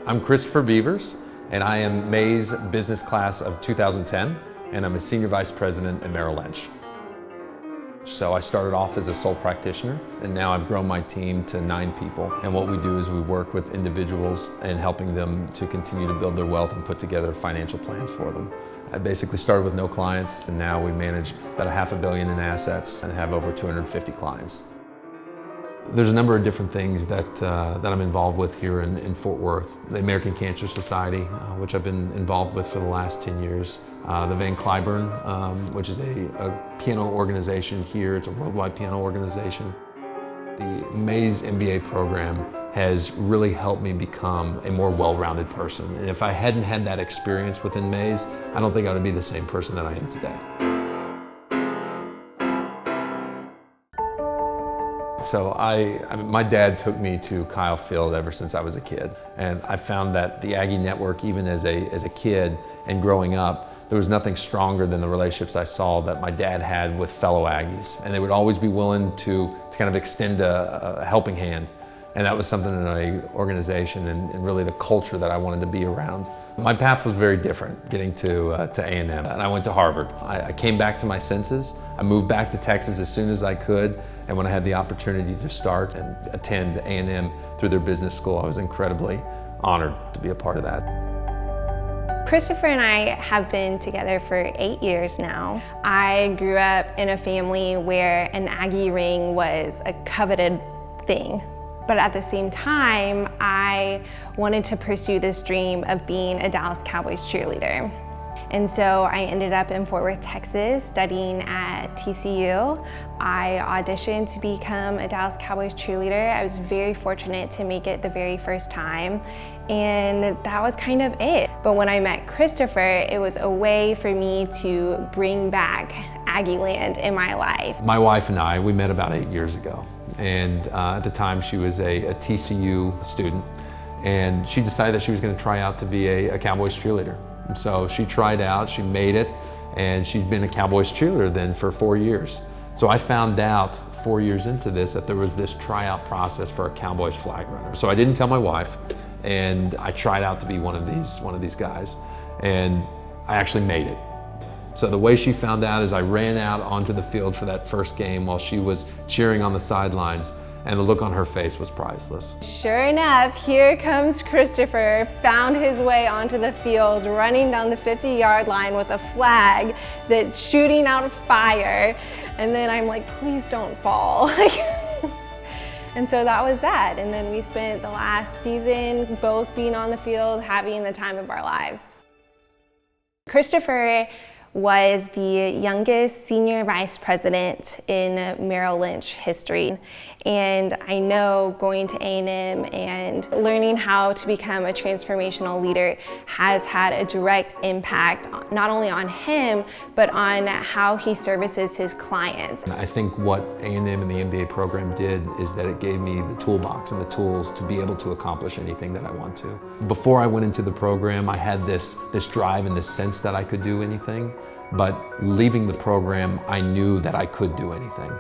I'm Christopher Beavers, and I am May's business class of 2010, and I'm a senior vice president at Merrill Lynch. So I started off as a sole practitioner, and now I've grown my team to 9 people. And what we do is we work with individuals and helping them to continue to build their wealth and put together financial plans for them. I basically started with no clients, and now we manage about $500 million in assets and have over 250 clients. There's a number of different things that I'm involved with here in Fort Worth. The American Cancer Society, which I've been involved with for the last 10 years. The Van Cliburn, which is a piano organization here. It's a worldwide piano organization. The May's MBA program has really helped me become a more well-rounded person. And if I hadn't had that experience within May's, I don't think I would be the same person that I am today. So my dad took me to Kyle Field ever since I was a kid. And I found that the Aggie network, even as a kid and growing up, there was nothing stronger than the relationships I saw that my dad had with fellow Aggies. And they would always be willing to kind of extend a helping hand. And that was something in an organization and really the culture that I wanted to be around. My path was very different getting to A&M, and I went to Harvard. I came back to my senses. I moved back to Texas as soon as I could, and when I had the opportunity to start and attend A&M through their business school, I was incredibly honored to be a part of that. Christopher and I have been together for 8 years now. I grew up in a family where an Aggie ring was a coveted thing. But at the same time, I wanted to pursue this dream of being a Dallas Cowboys cheerleader. And so I ended up in Fort Worth, Texas, studying at TCU. I auditioned to become a Dallas Cowboys cheerleader. I was very fortunate to make it the very first time, and that was kind of it. But when I met Christopher, it was a way for me to bring back Aggieland in my life. My wife and I, we met about 8 years ago. And at the time she was a TCU student, and she decided that she was going to try out to be a Cowboys cheerleader. And so she tried out, she made it, and she's been a Cowboys cheerleader then for 4 years. So I found out 4 years into this that there was this tryout process for a Cowboys flag runner. So I didn't tell my wife, and I tried out to be one of these guys, and I actually made it. So the way she found out is I ran out onto the field for that first game while she was cheering on the sidelines, and the look on her face was priceless. Sure enough, here comes Christopher, found his way onto the field, running down the 50-yard line with a flag that's shooting out fire. And then I'm like, please don't fall. And so that was that. And then we spent the last season both being on the field, having the time of our lives. Christopher was the youngest senior vice president in Merrill Lynch history. And I know going to A&M and learning how to become a transformational leader has had a direct impact not only on him, but on how he services his clients. I think what A&M and the MBA program did is that it gave me the toolbox and the tools to be able to accomplish anything that I want to. Before I went into the program, I had this drive and this sense that I could do anything. But leaving the program, I knew that I could do anything.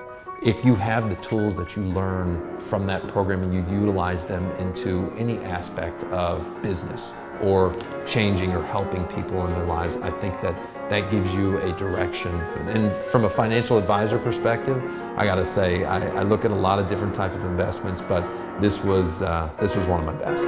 If you have the tools that you learn from that program and you utilize them into any aspect of business or changing or helping people in their lives, I think that gives you a direction. And from a financial advisor perspective, I gotta say, I look at a lot of different types of investments, but this was one of my best.